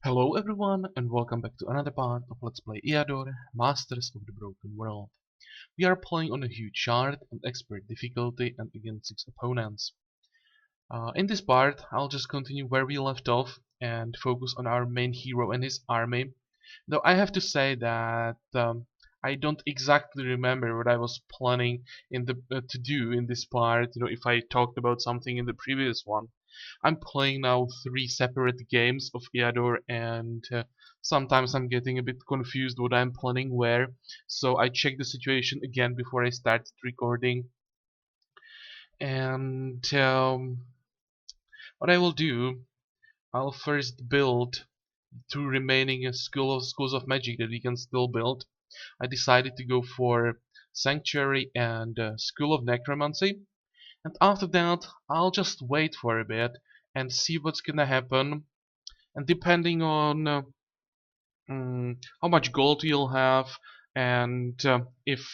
Hello everyone and welcome back to another part of Let's Play Eador, Masters of the Broken World. We are playing on a huge chart on expert difficulty and against 6 opponents. In this part I'll just continue where we left off and focus on our main hero and his army. Though I have to say that I don't exactly remember what I was planning to do in this part, if I talked about something in the previous one. I'm playing now 3 separate games of Eador and sometimes I'm getting a bit confused what I'm planning where, so I check the situation again before I started recording. And what I will do, I'll first build 2 remaining schools of magic that we can still build. I decided to go for Sanctuary and School of Necromancy, and after that I'll just wait for a bit and see what's gonna happen, and depending on how much gold you'll have and if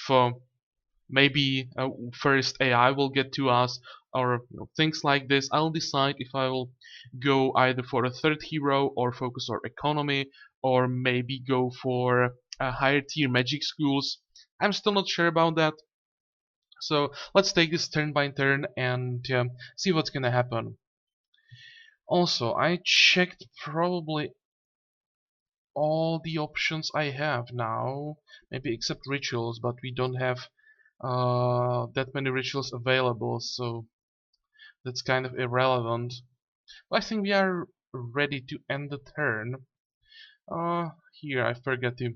maybe first AI will get to us or things like this, I'll decide if I will go either for a third hero or focus on economy or maybe go for higher tier magic schools. I'm still not sure about that, so let's take this turn by turn and see what's gonna happen. Also, I checked probably all the options I have now, maybe except rituals, but we don't have that many rituals available, so that's kind of irrelevant. I think we are ready to end the turn. Here I forgot to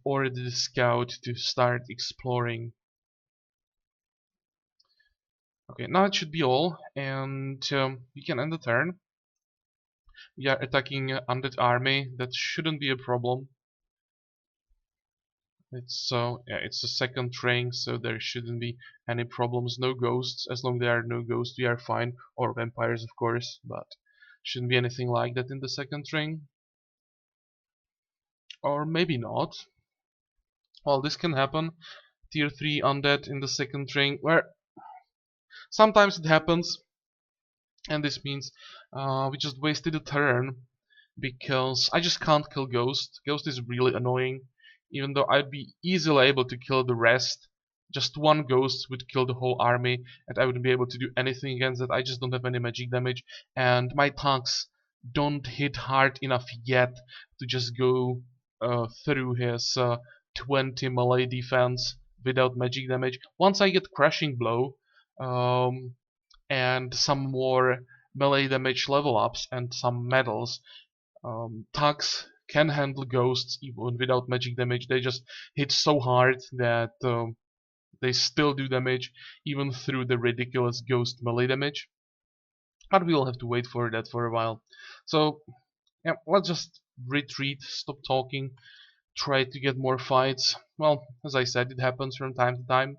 order the scout to start exploring. Okay, now it should be all, and we can end the turn. We are attacking undead army. That shouldn't be a problem. It's a second ring, so there shouldn't be any problems. No ghosts. As long as there are no ghosts, we are fine. Or vampires, of course, but shouldn't be anything like that in the second ring. Or maybe not. Well, this can happen. Tier 3 undead in the second ring, where sometimes it happens, and this means we just wasted a turn because I just can't kill Ghost. Ghost is really annoying, even though I'd be easily able to kill the rest. Just one Ghost would kill the whole army, and I wouldn't be able to do anything against it. I just don't have any magic damage, and my tanks don't hit hard enough yet to just go through his 20 melee defense without magic damage. Once I get Crushing Blow, and some more melee damage level ups and some medals, tanks can handle ghosts even without magic damage. They just hit so hard that they still do damage even through the ridiculous ghost melee damage. But we'll have to wait for that for a while. So yeah, let's just retreat, stop talking, try to get more fights. Well, as I said, it happens from time to time.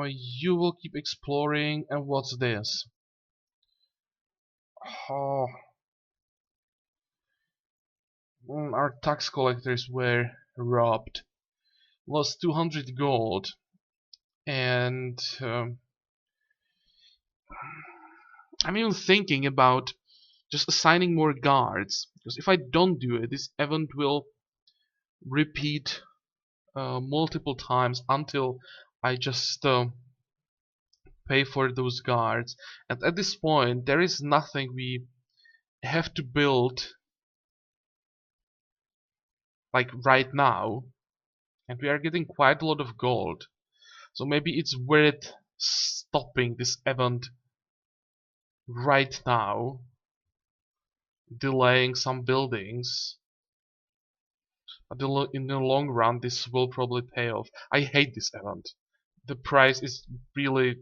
You will keep exploring, and what's this? Oh, our tax collectors were robbed. Lost 200 gold, and I'm even thinking about just assigning more guards, because if I don't do it, this event will repeat multiple times until I just pay for those guards. And at this point, there is nothing we have to build like right now, and we are getting quite a lot of gold. So maybe it's worth stopping this event right now, delaying some buildings. But in the long run, this will probably pay off. I hate this event. The price is really,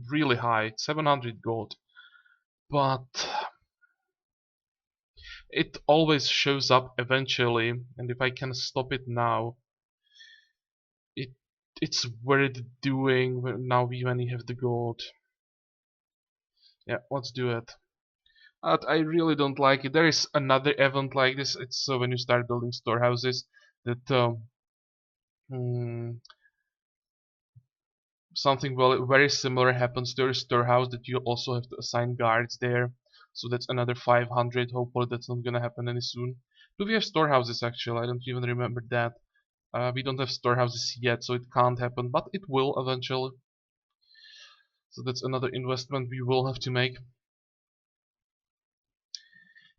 really high, 700 gold. But it always shows up eventually, and if I can stop it now, it it's worth doing now when you have the gold. Yeah, let's do it. But I really don't like it. There is another event like this. It's when you start building storehouses that mm, something very similar happens to your storehouse, that you also have to assign guards there. So that's another 500. Hopefully that's not gonna happen any soon. Do we have storehouses actually? I don't even remember that. We don't have storehouses yet, so it can't happen, but it will eventually. So that's another investment we will have to make.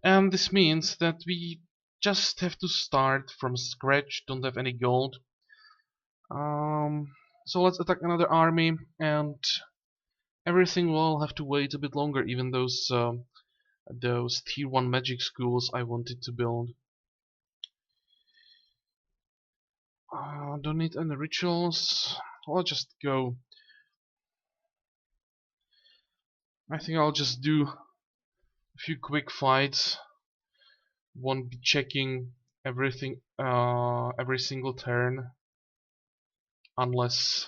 And this means that we just have to start from scratch, don't have any gold. So let's attack another army, and everything will have to wait a bit longer, even those tier 1 magic schools I wanted to build. Don't need any rituals. I'll just go. I think I'll just do a few quick fights. Won't be checking everything every single turn unless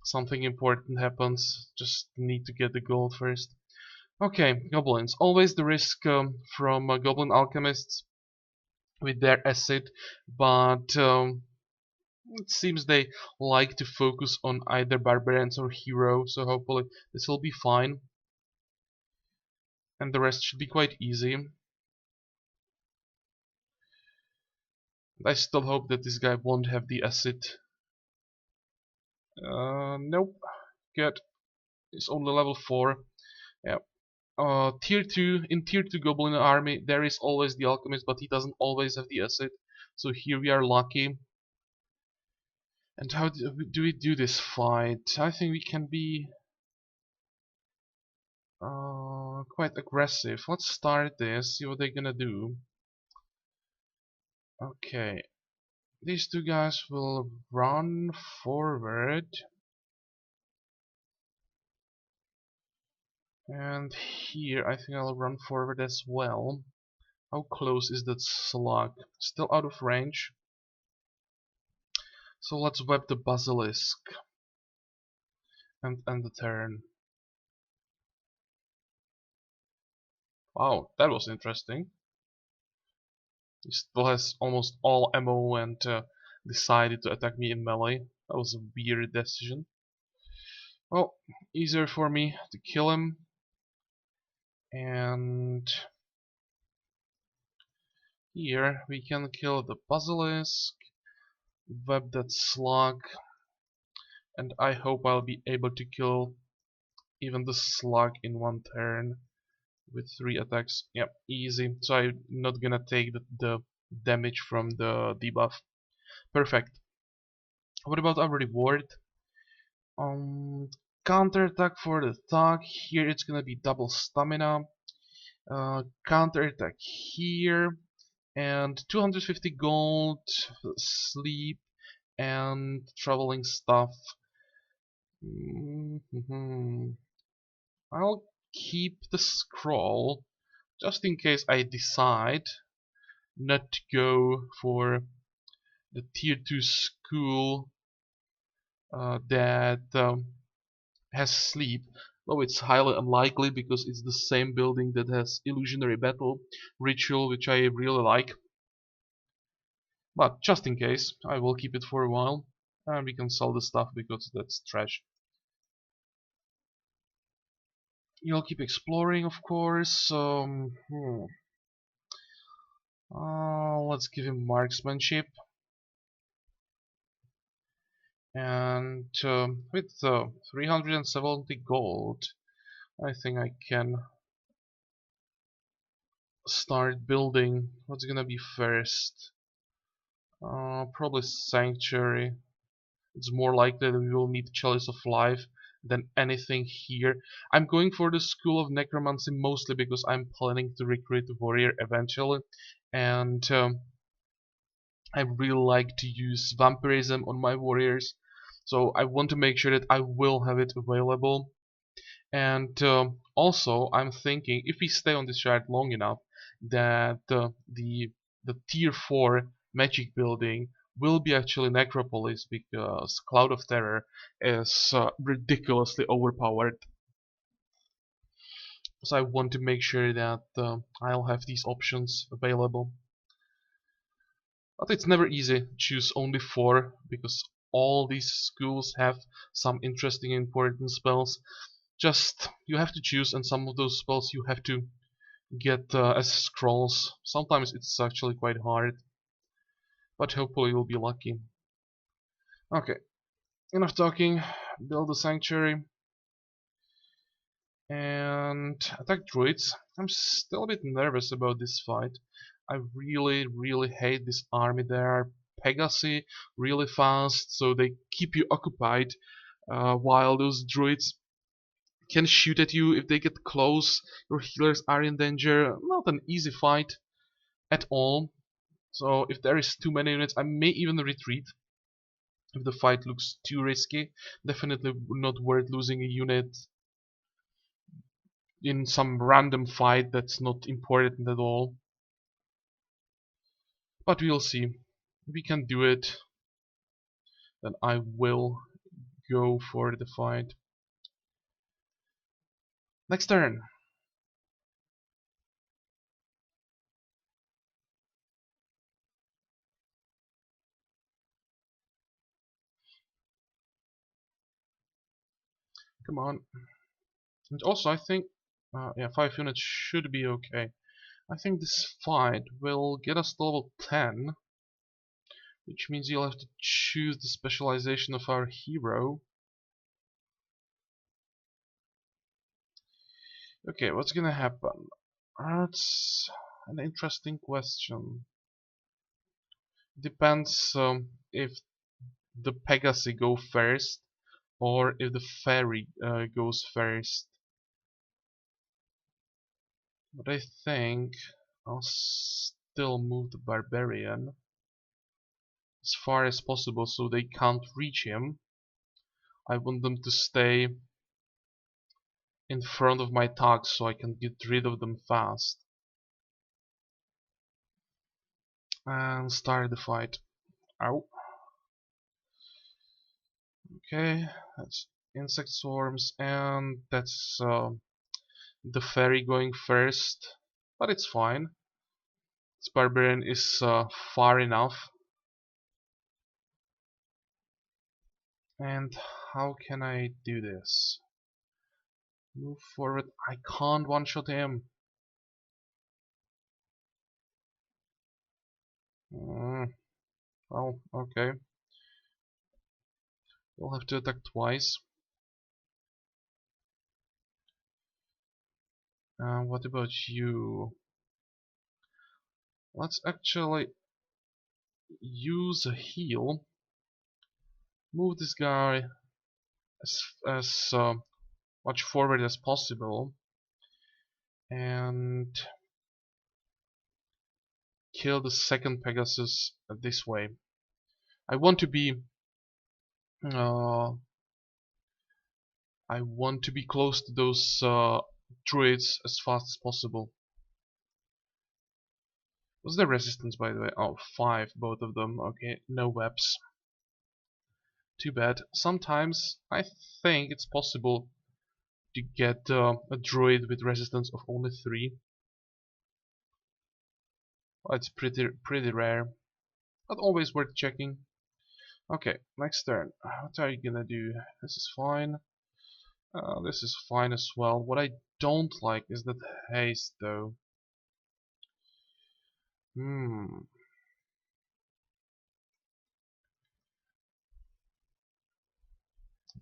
something important happens. Just need to get the gold first. Okay, goblins. Always the risk from goblin alchemists with their acid, but it seems they like to focus on either barbarians or hero, so hopefully this will be fine. And the rest should be quite easy. I still hope that this guy won't have the acid. Nope. Good. It's only level 4. Yeah. Tier 2, in tier 2 goblin army there is always the alchemist, but he doesn't always have the acid. So here we are lucky. And how do we do this fight? I think we can be quite aggressive. Let's start this, see what they're gonna do. Okay, these two guys will run forward. And here I think I'll run forward as well. How close is that slug? Still out of range. So let's web the basilisk and end the turn. Wow, that was interesting. He still has almost all ammo and decided to attack me in melee. That was a weird decision. Well, easier for me to kill him. And here we can kill the basilisk, web that slug, and I hope I'll be able to kill even the slug in one turn with 3 attacks. Yep, easy. So I'm not gonna take the damage from the debuff. Perfect. What about our reward? Um, Counter attack for the thug. Here it's gonna be double stamina. Counter attack here, and 250 gold, sleep, and traveling stuff. I'll keep the scroll just in case I decide not to go for the tier 2 school that has sleep. Though it's highly unlikely because it's the same building that has illusionary battle ritual, which I really like. But just in case, I will keep it for a while, and we can sell the stuff because that's trash. You'll keep exploring, of course. Let's give him marksmanship, and with 370 gold, I think I can start building. What's gonna be first? Probably sanctuary. It's more likely that we will need Chalice of Life than anything here. I'm going for the School of Necromancy mostly because I'm planning to recruit a warrior eventually, and I really like to use vampirism on my warriors, so I want to make sure that I will have it available. And also I'm thinking if we stay on this shard long enough that the tier 4 magic building will be actually Necropolis, because Cloud of Terror is ridiculously overpowered. So I want to make sure that I'll have these options available. But it's never easy to choose only 4 because all these schools have some interesting important spells. Just you have to choose, and some of those spells you have to get as scrolls. Sometimes it's actually quite hard, but hopefully you'll be lucky. Okay, enough talking. Build a sanctuary and attack druids. I'm still a bit nervous about this fight. I really hate this army. They are Pegasi, really fast, so they keep you occupied while those druids can shoot at you if they get close. Your healers are in danger. Not an easy fight at all. So if there is too many units, I may even retreat if the fight looks too risky. Definitely not worth losing a unit in some random fight that's not important at all. But we'll see. If we can do it, then I will go for the fight. Next turn. Come on. And also I think, yeah, 5 units should be okay. I think this fight will get us to level 10, which means you'll have to choose the specialization of our hero. Okay, what's gonna happen? That's an interesting question. Depends if the Pegasi go first or if the fairy goes first. But I think I'll still move the Barbarian as far as possible so they can't reach him. I want them to stay in front of my thugs so I can get rid of them fast. And start the fight. Ow. Okay, that's insect swarms, and that's the fairy going first. But it's fine. This barbarian is far enough. And how can I do this? Move forward. I can't one-shot him. Well, okay. We'll have to attack twice. What about you? Let's actually use a heal. Move this guy as much forward as possible. And kill the second Pegasus this way. I want to be uh, close to those druids as fast as possible. What's their resistance, by the way? Oh, 5, both of them. Okay, no webs. Too bad. Sometimes I think it's possible to get a druid with resistance of only 3. Well, it's pretty rare, but always worth checking. Okay, next turn. What are you gonna do? This is fine. This is fine as well. What I don't like is that haste, though.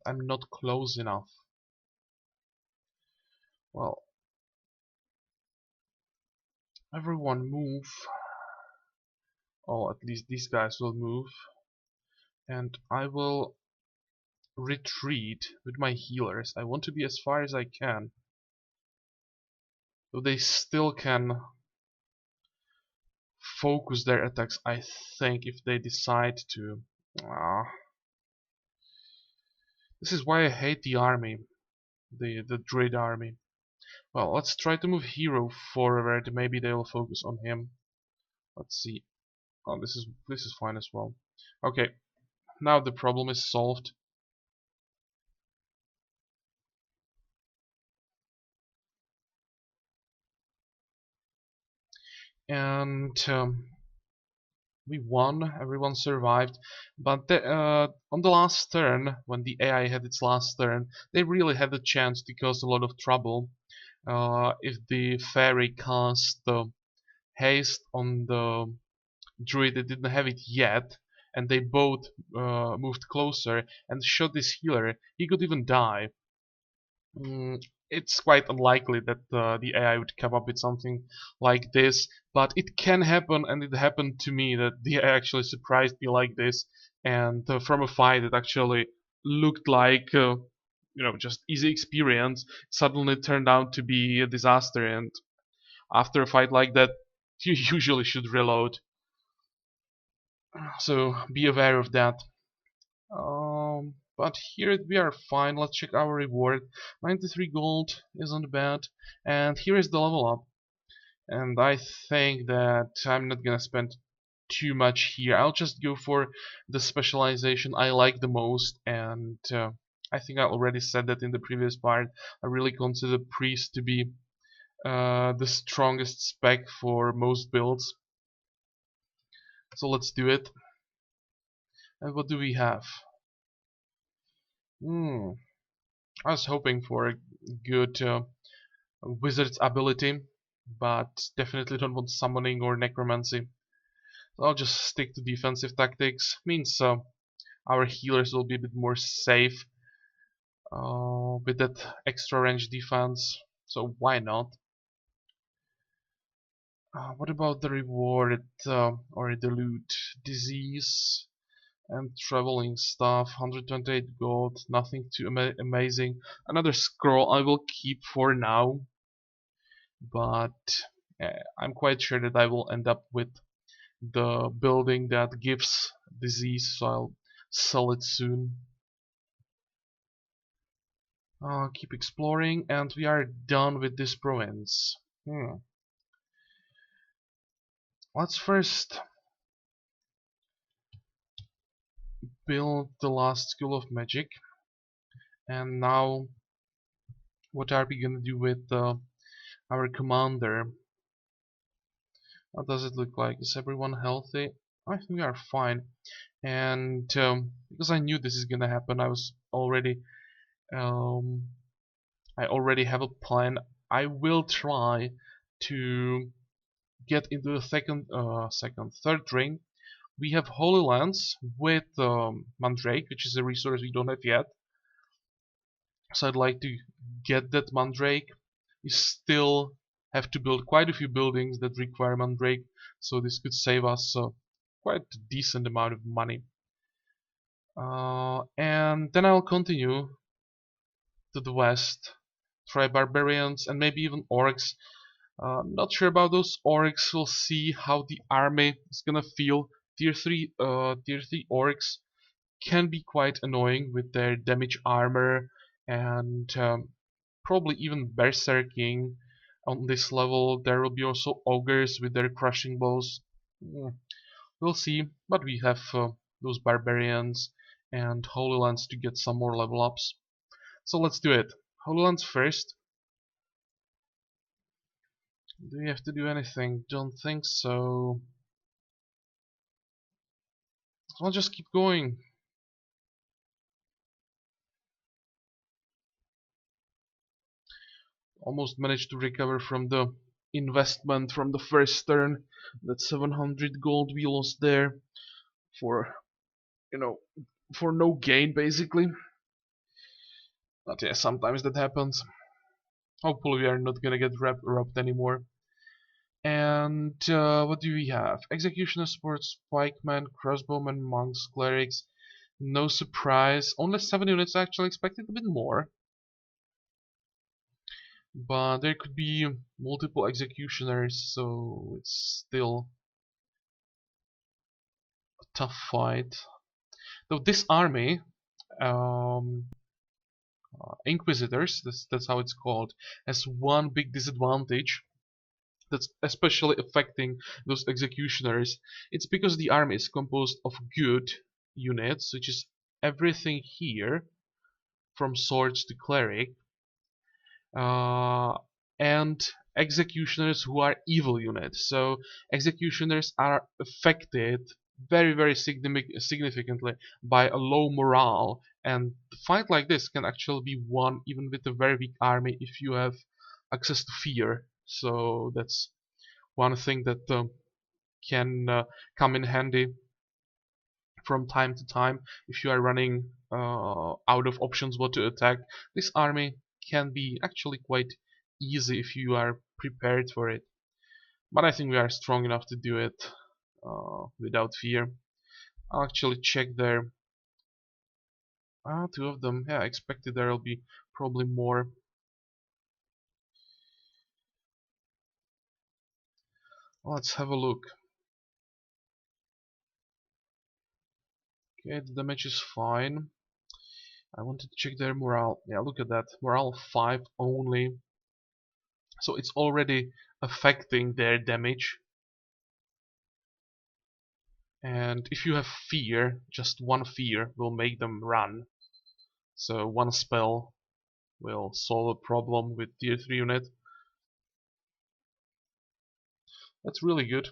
I'm not close enough. Well, everyone move. Oh, at least these guys will move. And I will retreat with my healers. I want to be as far as I can. So they still can focus their attacks, I think, if they decide to. Ah. This is why I hate the army. The Druid army. Well, let's try to move hero forward. Maybe they will focus on him. Let's see. Oh, this is fine as well. Okay, now the problem is solved. And We won, everyone survived, but on the last turn, when the AI had its last turn, they really had a chance to cause a lot of trouble. If the fairy cast haste on the Druid, that didn't have it yet, and they both moved closer and shot this healer, he could even die. It's quite unlikely that the AI would come up with something like this, but it can happen, and it happened to me that the AI actually surprised me like this, and from a fight that actually looked like just easy experience, suddenly turned out to be a disaster, and after a fight like that, you usually should reload. So be aware of that. But here we are fine. Let's check our reward. 93 gold isn't bad. And here is the level up. And I think that I'm not gonna spend too much here. I'll just go for the specialization I like the most. And I think I already said that in the previous part. I really consider priest to be the strongest spec for most builds. So let's do it. And what do we have? I was hoping for a good wizard's ability, but definitely don't want summoning or necromancy. So I'll just stick to defensive tactics. Means our healers will be a bit more safe with that extra range defense. So why not? What about the reward or the loot? Disease and traveling stuff. 128 gold. Nothing too amazing. Another scroll I will keep for now. But I'm quite sure that I will end up with the building that gives disease, so I'll sell it soon. Keep exploring, and we are done with this province. Let's first build the last school of magic, and now what are we gonna do with our commander? What does it look like? Is everyone healthy? I think we are fine. And because I knew this is gonna happen, um, I already have a plan. I will try to get into the third ring. We have Holy Lands with Mandrake, which is a resource we don't have yet. So I'd like to get that Mandrake. We still have to build quite a few buildings that require Mandrake, so this could save us quite a decent amount of money. And then I'll continue to the west, try Barbarians and maybe even Orcs. Not sure about those Orcs. We'll see how the army is gonna feel. Tier 3 Orcs can be quite annoying with their damage armor and probably even berserking. On this level there will be also ogres with their crushing blows. We'll see, but we have those barbarians and Holy Lands to get some more level ups. So let's do it. Holy Lands first. Do we have to do anything? Don't think so. I'll just keep going. Almost managed to recover from the investment from the first turn. That 700 gold we lost there for, you know, for no gain basically. But yeah, sometimes that happens. Hopefully we are not gonna get robbed anymore. And what do we have? Executioner, sports, pikemen, crossbowmen, monks, clerics. No surprise. Only 7 units. I actually expected a bit more. But there could be multiple executioners, so it's still a tough fight. Though this army, um, inquisitors, that's how it's called, has one big disadvantage that's especially affecting those executioners. It's because the army is composed of good units, which is everything here, from swords to cleric, uh, and executioners who are evil units. So executioners are affected very significantly by a low morale, and a fight like this can actually be won even with a very weak army if you have access to fear. So that's one thing that can come in handy from time to time if you are running out of options what to attack. This army can be actually quite easy if you are prepared for it. But I think we are strong enough to do it without fear. I'll actually check there. Two of them. Yeah, I expected there will be probably more. Let's have a look. Okay, the damage is fine. I wanted to check their morale. Yeah, look at that. Morale 5 only. So it's already affecting their damage. And if you have fear, just one fear will make them run. So one spell will solve a problem with tier 3 unit. That's really good.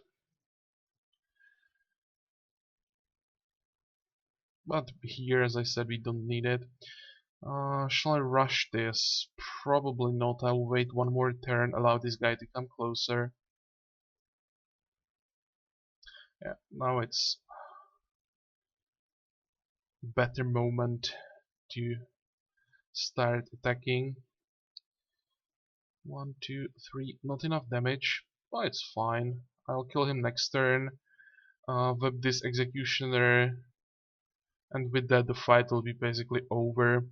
But here, as I said, we don't need it. Shall I rush this? Probably not. I'll wait one more turn, allow this guy to come closer. Yeah, now it's better moment to start attacking. 1, 2, 3, not enough damage. But it's fine. I'll kill him next turn. Whip this executioner, and with that the fight will be basically over.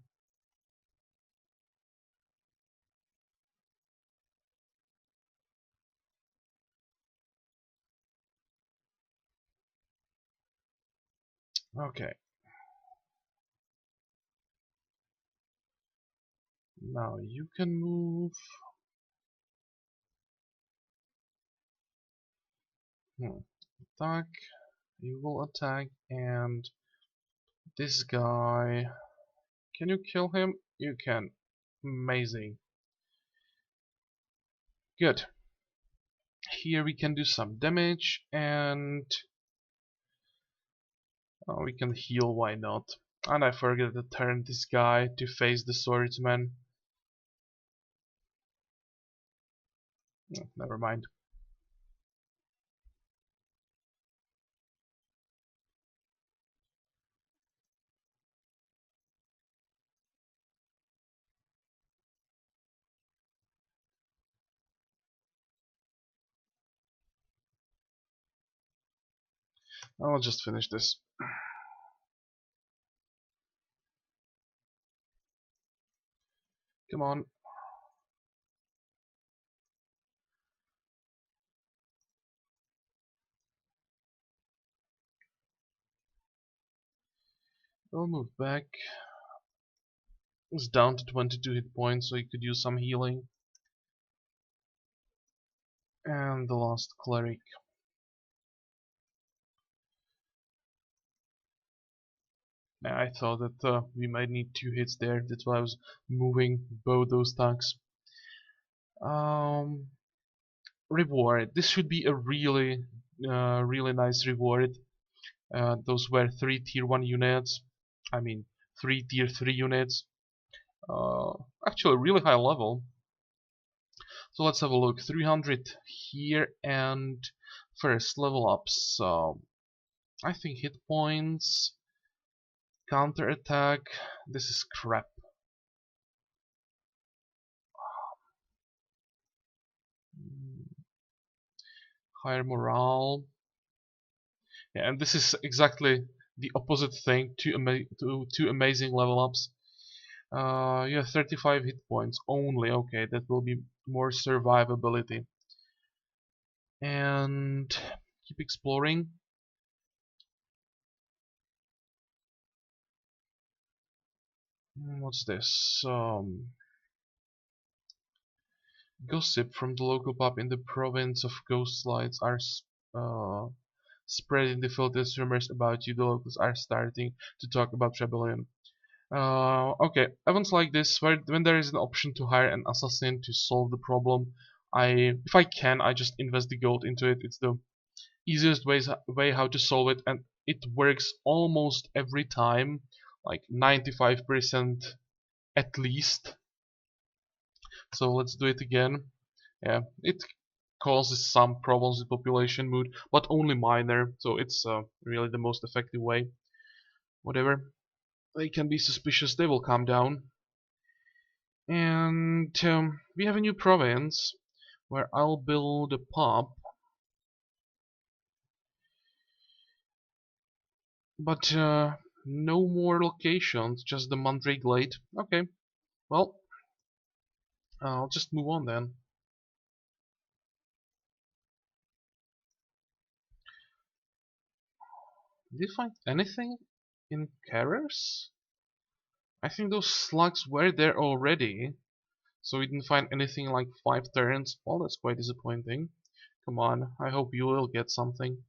Okay. Now you can move. Attack. You will attack, and this guy. Can you kill him? You can. Amazing. Good. Here we can do some damage, and we can heal, why not? And I forget to turn this guy to face the swordsman. Never mind. I'll just finish this. Come on. We'll move back. It's down to 22 hit points, so you could use some healing. And the last cleric. Yeah, I thought that we might need 2 hits there. That's why I was moving both those tanks. Reward. This should be a really nice reward. Those were 3 tier 1 units. I mean 3 tier 3 units. Actually really high level. So let's have a look. 300 here, and first level ups. So I think hit points, counter attack. This is crap. Higher morale. Yeah, and this is exactly the opposite thing. Two amazing level ups. Yeah, 35 hit points only. Okay, that will be more survivability. And keep exploring. What's this? Gossip from the local pub in the province of Ghost Lights are spreading the filthiest rumors about you. The locals are starting to talk about rebellion. Okay, events like this, when there is an option to hire an assassin to solve the problem, if I can, I just invest the gold into it. It's the easiest way how to solve it, and it works almost every time, like 95% at least. So let's do it again. Yeah, it causes some problems with population mood, but only minor, so it's really the most effective way. Whatever, they can be suspicious, they will calm down. And we have a new province where I'll build a pub, but no more locations, just the Mandrake Glade. Okay, well, I'll just move on then. Did you find anything in Karas? I think those slugs were there already, so we didn't find anything in like 5 turns. Well, that's quite disappointing. Come on, I hope you will get something.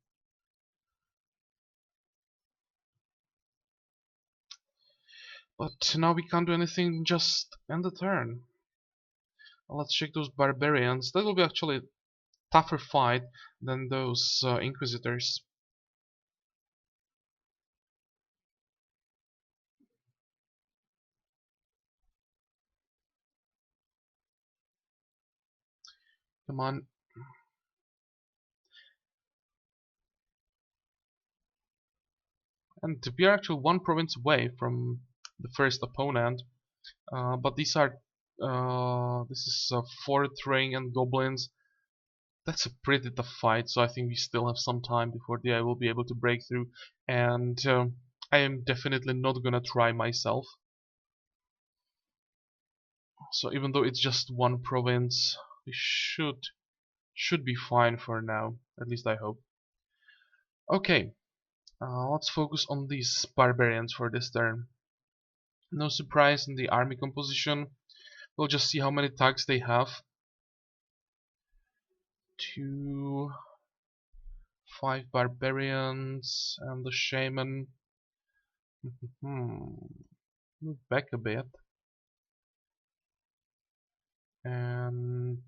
But now we can't do anything, just end the turn. Well, let's check those barbarians. That will be actually a tougher fight than those inquisitors. Come on. And we are actually 1 province away from the first opponent. But these are this is 4 terrain and goblins. That's a pretty tough fight, so I think we still have some time before I will be able to break through. And I am definitely not gonna try myself. So even though it's just 1 province, we should be fine for now. At least I hope. Okay, let's focus on these barbarians for this turn. No surprise in the army composition. We'll just see how many tags they have. 2, 5 barbarians and the shaman. Move back a bit. And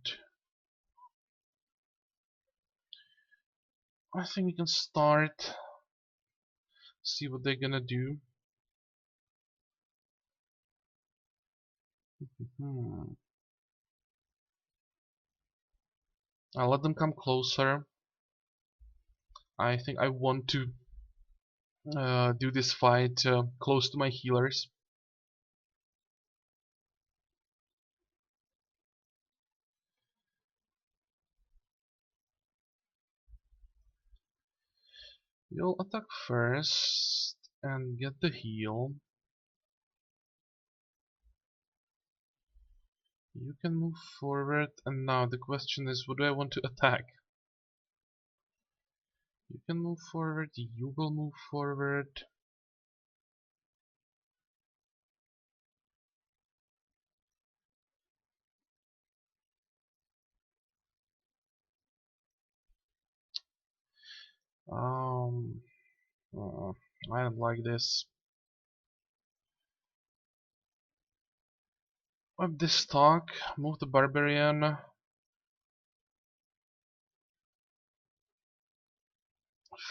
I think we can start. See what they're gonna do. I'll let them come closer. I think I want to do this fight close to my healers. You'll attack first and get the heal. You can move forward, and now the question is, what do I want to attack? You can move forward, you will move forward. I don't like this. Up this stock, move the Barbarian.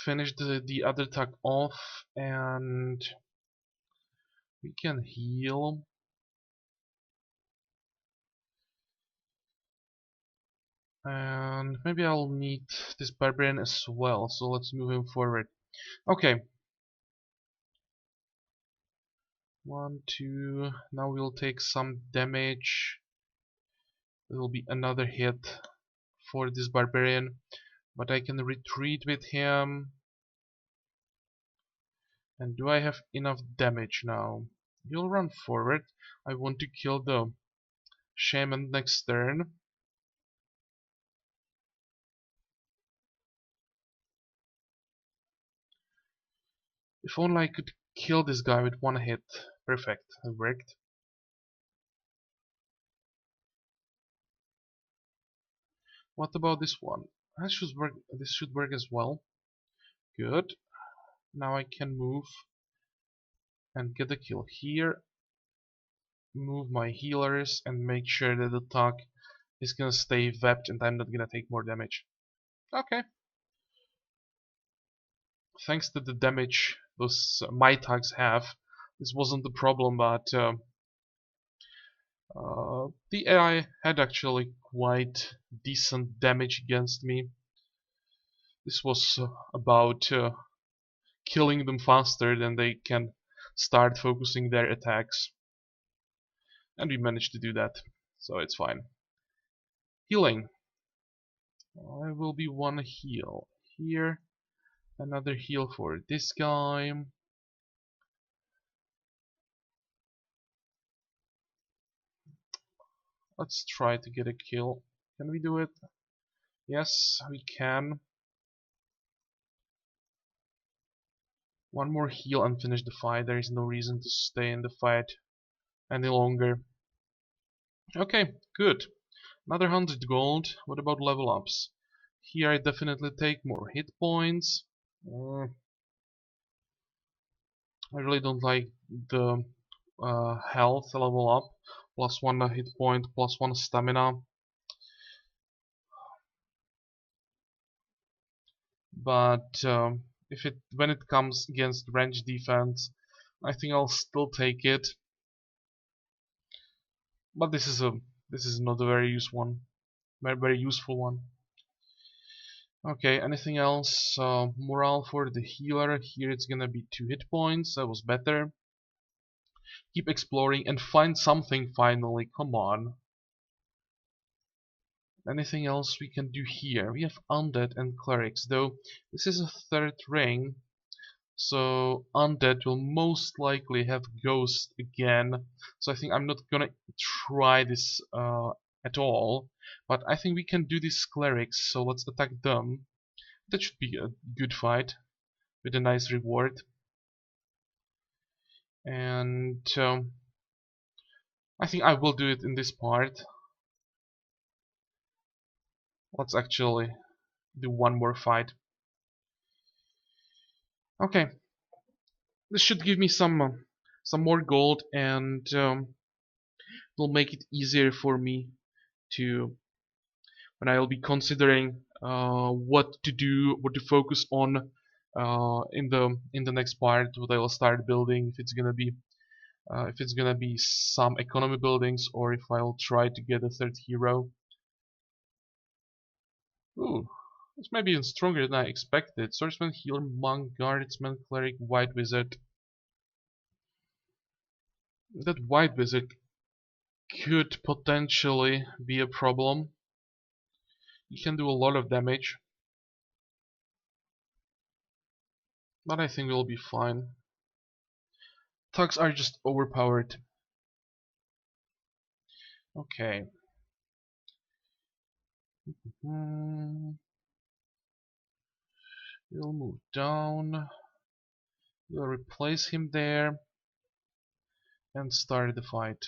Finish the other attack off, and we can heal. And maybe I'll need this Barbarian as well, so let's move him forward. Okay. 1, 2, now we'll take some damage. There will be another hit for this Barbarian, but I can retreat with him. And do I have enough damage now? You'll run forward. I want to kill the shaman next turn. If only I could kill this guy with 1 hit. Perfect, it worked. What about this one? This should work as well. Good. Now I can move and get a kill here. Move my healers and make sure that the attack is gonna stay webbed and I'm not gonna take more damage. Okay. Thanks to the damage those my tags have, this wasn't the problem, but the AI had actually quite decent damage against me. This was about killing them faster than they can start focusing their attacks. And we managed to do that, so it's fine. Healing. I will be one heal here. Another heal for this guy. Let's try to get a kill. Can we do it? Yes, we can. One more heal and finish the fight. There is no reason to stay in the fight any longer. Okay, good. Another 100 gold. What about level ups? Here I definitely take more hit points. I really don't like the health level up. +1 hit point, +1 stamina. But when it comes against range defense, I think I'll still take it. But this is not a very very useful one. Okay, anything else? Morale for the healer. Here it's gonna be 2 hit points. That was better. Keep exploring and find something finally. Come on. Anything else we can do here? We have undead and clerics, though this is a 3rd ring, so undead will most likely have ghost again. So I think I'm not gonna try this at all. But I think we can do these clerics, so let's attack them. That should be a good fight with a nice reward. And I think I will do it in this part. Let's actually do one more fight. Okay, this should give me some more gold, and will make it easier for me to when I will be considering what to do, what to focus on in the next part. What I will start building, if it's gonna be some economy buildings, or if I'll try to get a 3rd hero. Ooh, this may be even stronger than I expected. Swordsman, healer, monk, guardsman, cleric, white wizard. That white wizard could potentially be a problem. He can do a lot of damage, but I think we'll be fine. Thugs are just overpowered. Okay. We'll move down. We'll replace him there and start the fight.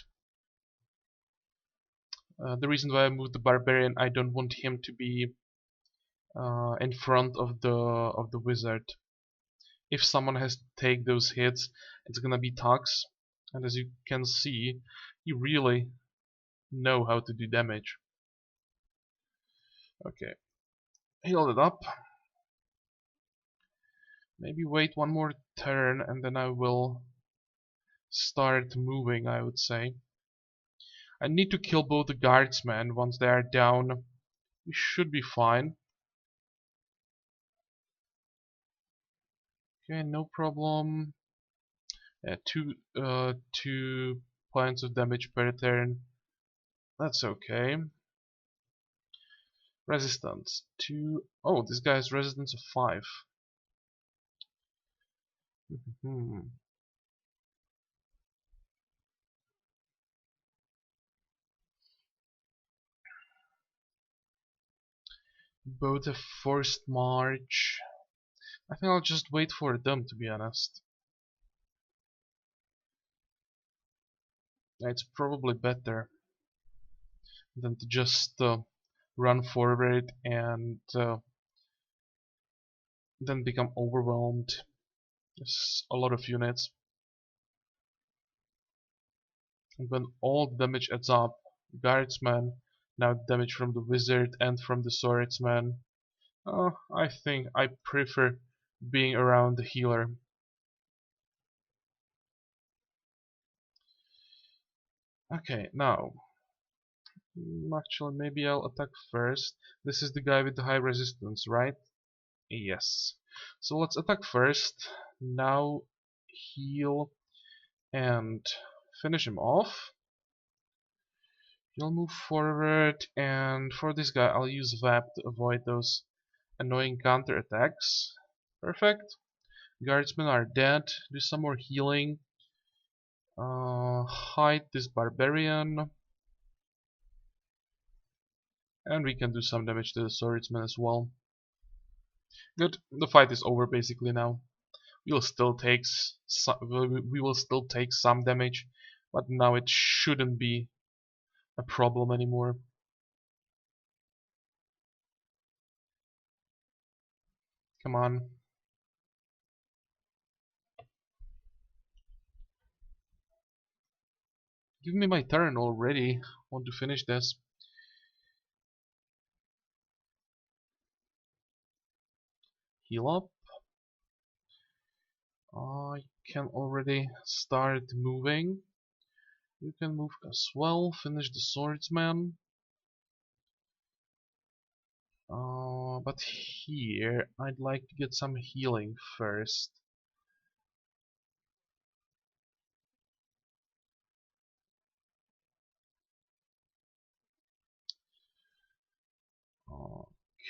The reason why I moved the Barbarian, I don't want him to be in front of the wizard. If someone has to take those hits, it's gonna be Tux, and as you can see, you really know how to do damage. Okay, heal it up. Maybe wait one more turn and then I will start moving, I would say. I need to kill both the guardsmen. Once they are down, we should be fine. Okay, no problem. Yeah, 2 points of damage per turn. That's okay. Resistance 2. Oh, this guy has resistance of 5. Both have forced march. I think I'll just wait for them, to be honest. It's probably better than to just run forward and then become overwhelmed. There's a lot of units. And when all the damage adds up, guardsmen Now damage from the wizard and from the swordsman. I think I prefer being around the healer. Okay, now actually maybe I'll attack first. This is the guy with the high resistance, right? Yes. So let's attack first. Now heal and finish him off. He'll move forward, and for this guy I'll use VAP to avoid those annoying counter attacks. Perfect. Guardsmen are dead. Do some more healing. Hide this Barbarian. And we can do some damage to the swordsman as well. Good. The fight is over basically now. We will still take some damage, but now it shouldn't be a problem anymore. Come on. Give me my turn already. I want to finish this. Heal up. I can already start moving. You can move as well. Finish the swordsman. But here I'd like to get some healing first.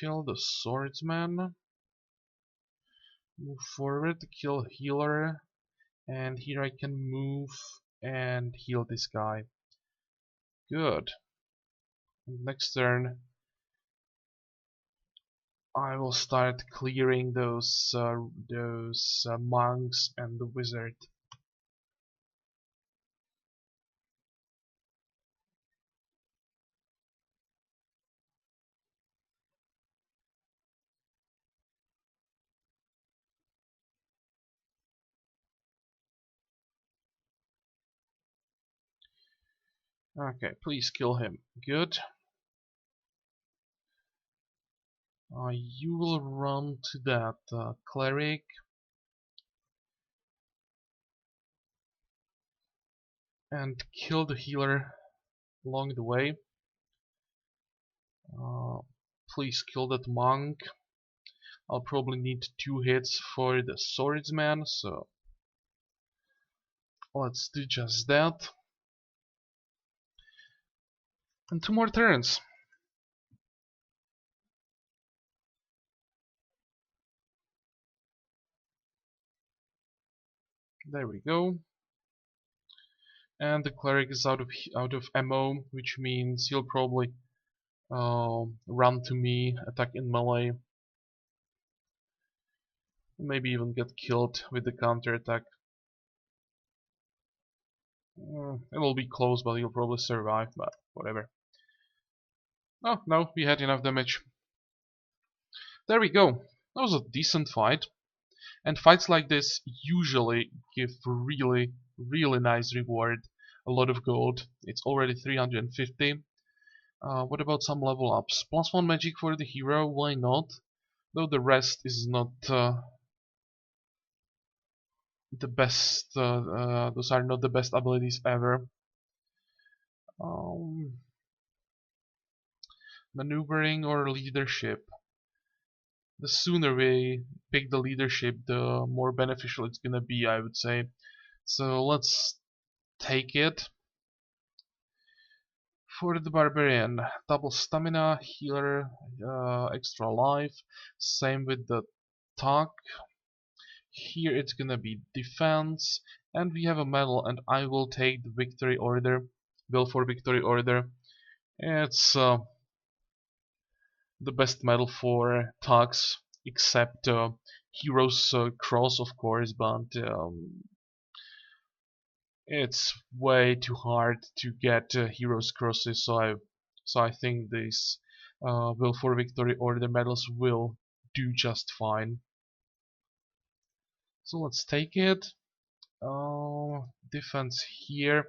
Kill the swordsman. Move forward to kill healer. And here I can move and heal this guy. Good. Next turn I will start clearing those monks and the wizard. Okay, please kill him. Good. You will run to that cleric. And kill the healer along the way. Please kill that monk. I'll probably need 2 hits for the swordsman, so let's do just that. And 2 more turns. There we go. And the cleric is out of ammo, which means he'll probably run to me, attack in melee, maybe even get killed with the counter attack. It will be close, but he'll probably survive, but whatever. Oh, no, we had enough damage. There we go. That was a decent fight. And fights like this usually give really nice reward. A lot of gold. It's already 350. What about some level ups? +1 magic for the hero, why not? Though the rest is not the best, those are not the best abilities ever. Maneuvering or leadership. The sooner we pick the leadership, the more beneficial it's gonna be, I would say. So let's take it. For the Barbarian, double stamina, healer, extra life. Same with the talk. Here it's gonna be defense, and we have a medal, and I will take the victory order. Bill for victory order. It's the best medal for talks, except Hero's Cross, of course, but it's way too hard to get Hero's Crosses, so I think these Will for Victory Order medals will do just fine. So let's take it. Defense here.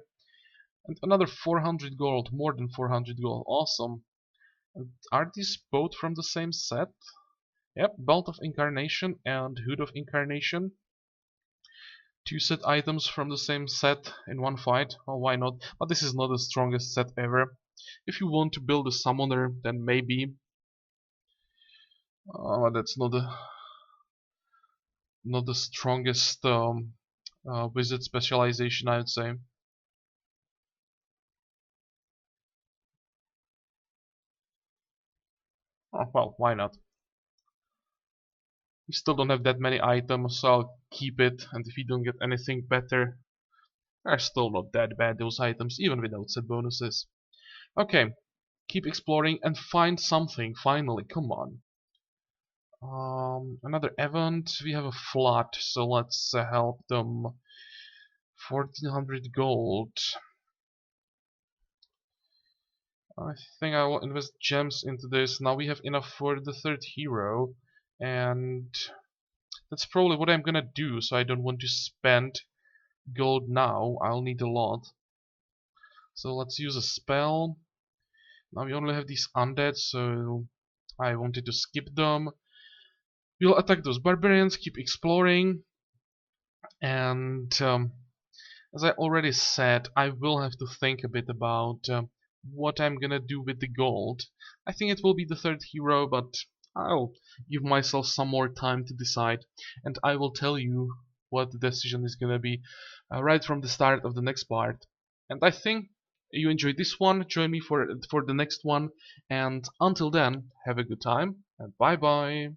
And another 400 gold, more than 400 gold, awesome. And are these both from the same set? Yep, Belt of Incarnation and Hood of Incarnation. Two set items from the same set in one fight. Oh, why not? But this is not the strongest set ever. If you want to build a summoner, then maybe. That's not the strongest wizard specialization, I would say. Oh, well, why not? We still don't have that many items, so I'll keep it. And if you don't get anything better, they're still not that bad, those items, even without set bonuses. Okay, keep exploring and find something, finally, come on. Another event, we have a flood, so let's help them. 1400 gold. I think I will invest gems into this. Now we have enough for the third hero, and that's probably what I'm gonna do, so I don't want to spend gold now. I'll need a lot. So let's use a spell. Now we only have these undead, so I wanted to skip them. We'll attack those barbarians, keep exploring, and as I already said, I will have to think a bit about what I'm gonna do with the gold. I think it will be the third hero, but I'll give myself some more time to decide, and I will tell you what the decision is gonna be right from the start of the next part. And I think you enjoyed this one. Join me for the next one, and until then, have a good time, and bye bye.